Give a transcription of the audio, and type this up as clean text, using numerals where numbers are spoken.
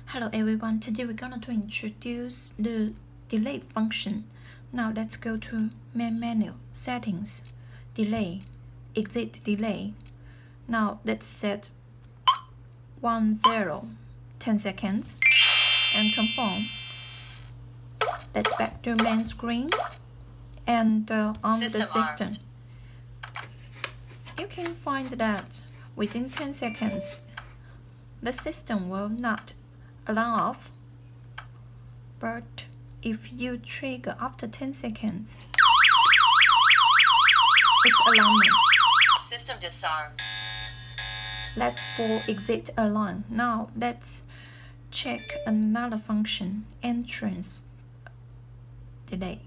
Hello everyone, today we're going to introduce the delay function. Now let's go to main menu, settings, delay, exit delay. Now let's set 10, 10 seconds and confirm. Let's back to main screen and on the system. You can find that within 10 seconds, the system will not alarm off, but if you trigger after 10 seconds, it's alarming. System disarmed. Let's for exit alarm. Now let's check another function, entrance delay.